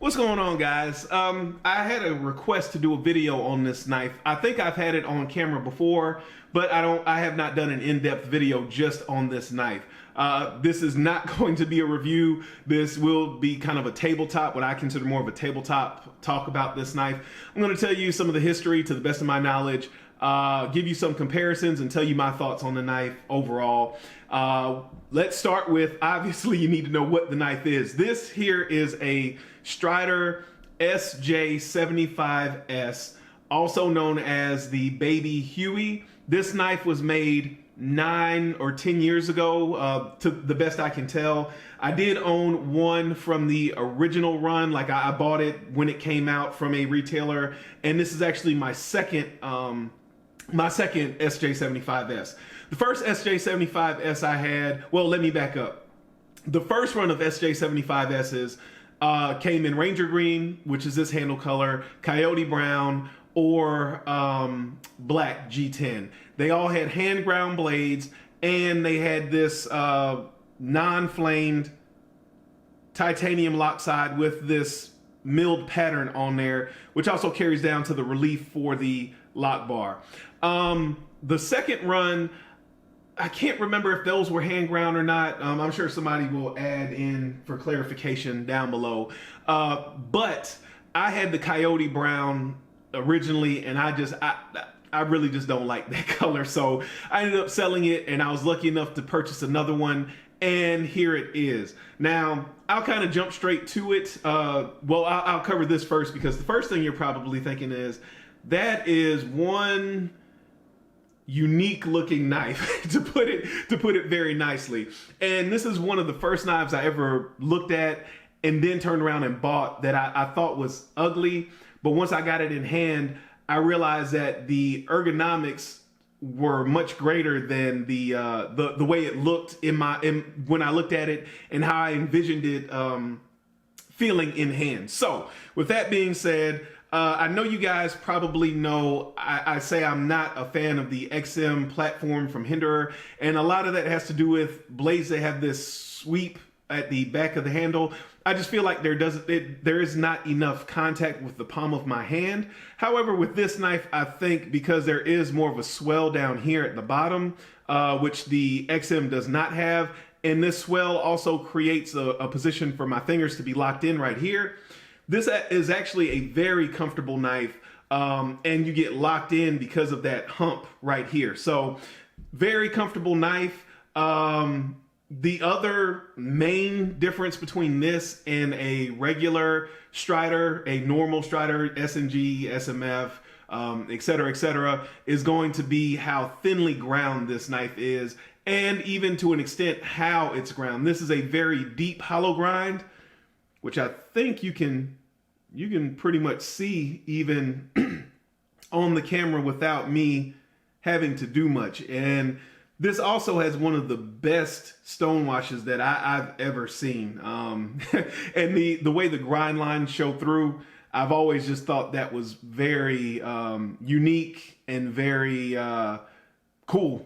What's going on, guys? I had a request to do a video on this knife. I think I've had it on camera before, but I have not done an in-depth video just on this knife. This is not going to be a review. This will be kind of a tabletop, what I consider more of a tabletop talk about this knife. I'm going to tell you some of the history to the best of my knowledge, give you some comparisons and tell you my thoughts on the knife overall. Let's start with, obviously you need to know what the knife is. This here is a Strider SJ75s, also known as the Baby Huey. This knife was made 9 or 10 years ago, to the best I can tell. I did own one from the original run, like I bought it when it came out from a retailer, and this is actually my second SJ75s. The first SJ75s I had, well, let me back up. The first run of SJ75s came in Ranger Green, which is this handle color, Coyote Brown, or Black G10. They all had hand ground blades, and they had this non-flamed titanium lock side with this milled pattern on there, which also carries down to the relief for the lock bar. The second run, I can't remember if those were hand ground or not. I'm sure somebody will add in for clarification down below. But I had the Coyote Brown originally, and I really just don't like that color. So I ended up selling it, and I was lucky enough to purchase another one, and here it is. Now, I'll kind of jump straight to it. Well, I'll cover this first, because the first thing you're probably thinking is, that is one unique looking knife to put it very nicely. And this is one of the first knives I ever looked at and then turned around and bought that I thought was ugly. But once I got it in hand, I realized that the ergonomics were much greater than the way it looked when I looked at it and how I envisioned it feeling in hand. So with that being said, I know you guys probably know I say I'm not a fan of the XM platform from Hinderer, and a lot of that has to do with blades that have this sweep at the back of the handle. I just feel like there is not enough contact with the palm of my hand. However, with this knife, I think because there is more of a swell down here at the bottom, which the XM does not have, and this swell also creates a position for my fingers to be locked in right here. This is actually a very comfortable knife, and you get locked in because of that hump right here. So very comfortable knife. The other main difference between this and a regular Strider, a normal Strider, SNG, SMF, et cetera, is going to be how thinly ground this knife is, and even to an extent how it's ground. This is a very deep hollow grind, which I think you can pretty much see even on the camera without me having to do much. And this also has one of the best stone washes that I've ever seen. And the way the grind lines show through, I've always just thought that was very unique and very cool.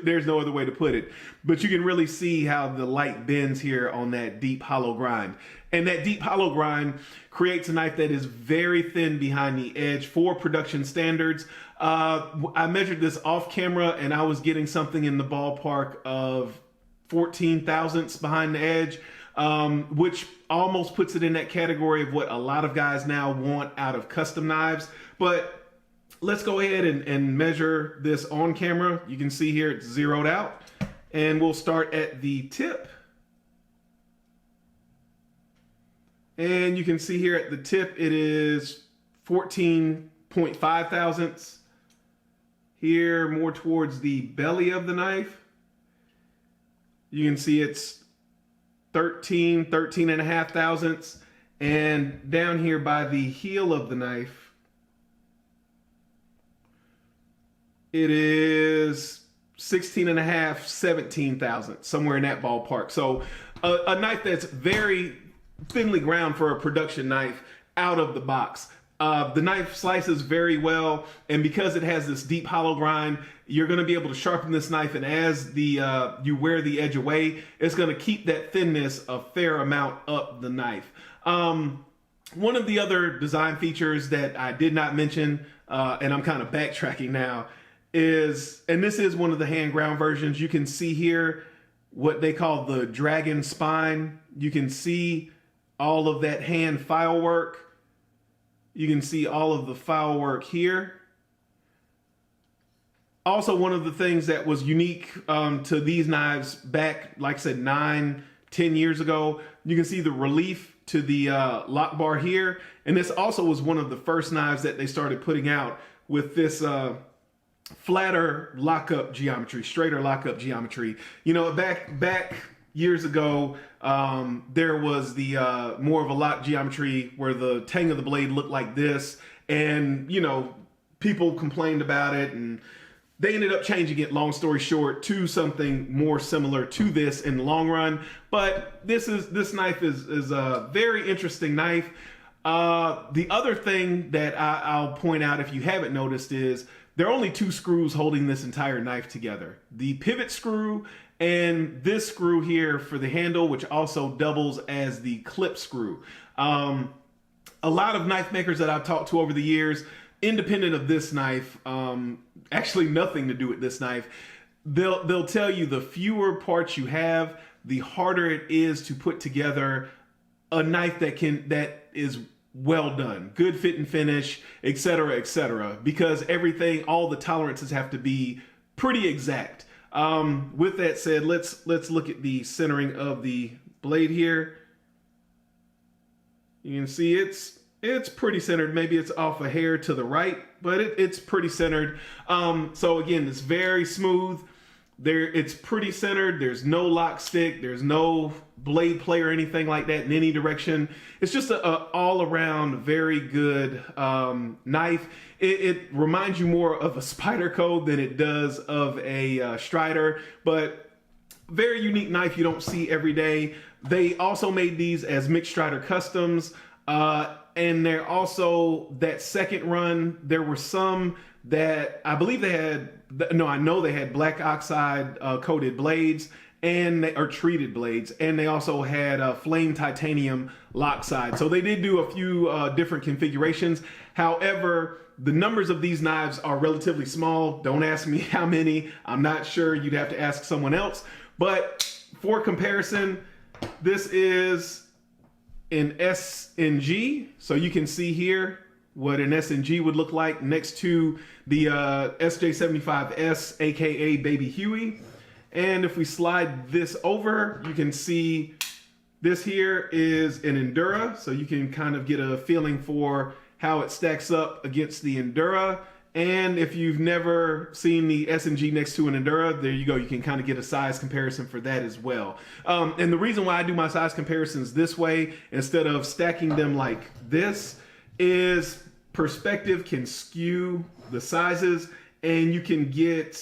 There's no other way to put it. But you can really see how the light bends here on that deep hollow grind. And that deep hollow grind creates a knife that is very thin behind the edge for production standards. I measured this off camera, and I was getting something in the ballpark of 14 thousandths behind the edge, which almost puts it in that category of what a lot of guys now want out of custom knives. But let's go ahead and measure this on camera. You can see here it's zeroed out, and we'll start at the tip. And you can see here at the tip it is 14.5 thousandths. Here, more towards the belly of the knife, you can see it's 13 and a half thousandths. And down here by the heel of the knife, it is 16 and a half, 17 thousandths, somewhere in that ballpark. So a knife that's very thinly ground for a production knife out of the box. The knife slices very well, and because it has this deep hollow grind, you're going to be able to sharpen this knife, and as you wear the edge away, it's going to keep that thinness a fair amount up the knife. One of the other design features that I did not mention, and I'm kind of backtracking now, is, and this is one of the hand ground versions, you can see here what they call the dragon spine. You can see all of that hand file work. You can see all of the file work here. Also, one of the things that was unique to these knives back, like I said, 9-10 years ago, you can see the relief to the lock bar here. And this also was one of the first knives that they started putting out with this flatter lockup geometry, straighter lockup geometry. You know, back years ago, there was the more of a lock geometry where the tang of the blade looked like this, and you know, people complained about it, and they ended up changing it, long story short, to something more similar to this in the long run. But this knife is a very interesting knife. The other thing that I'll point out, if you haven't noticed, is there are only 2 screws holding this entire knife together. The pivot screw and this screw here for the handle, which also doubles as the clip screw. A lot of knife makers that I've talked to over the years, independent of this knife, actually nothing to do with this knife, they'll tell you the fewer parts you have, the harder it is to put together a knife that is well done, good fit and finish, etc., because everything, all the tolerances have to be pretty exact. With that said, let's look at the centering of the blade here. You can see it's pretty centered. Maybe it's off a hair to the right, but it's pretty centered. So again, it's very smooth. It's pretty centered. There's no lock stick. There's no blade play or anything like that in any direction. It's just a all around very good knife. It reminds you more of a Spyderco than it does of a Strider, but very unique knife you don't see every day. They also made these as mixed Strider customs. And they're also, that second run, there were some that I believe they had, no, I know they had black oxide coated blades or treated blades, and they also had flame titanium lock side. So they did do a few different configurations. However, the numbers of these knives are relatively small. Don't ask me how many. I'm not sure. You'd have to ask someone else. But for comparison, this is in SNG, so you can see here what an SNG would look like next to the SJ75s, aka Baby Huey. And if we slide this over, you can see this here is an Endura, so you can kind of get a feeling for how it stacks up against the Endura. And if you've never seen the SNG next to an Endura, there you go. You can kind of get a size comparison for that as well. And the reason why I do my size comparisons this way instead of stacking them like this is perspective can skew the sizes, and you can get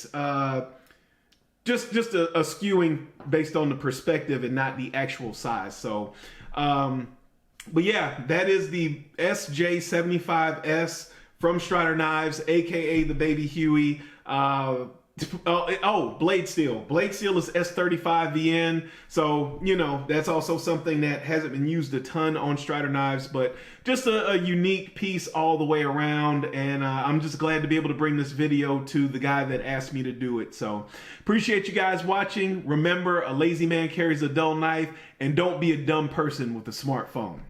just a skewing based on the perspective and not the actual size. So, but yeah, that is the SJ75s from Strider Knives, aka the Baby Huey. Blade Steel. Blade Steel is S35VN. So, you know, that's also something that hasn't been used a ton on Strider Knives, but just a unique piece all the way around. And I'm just glad to be able to bring this video to the guy that asked me to do it. So appreciate you guys watching. Remember, a lazy man carries a dull knife, and don't be a dumb person with a smartphone.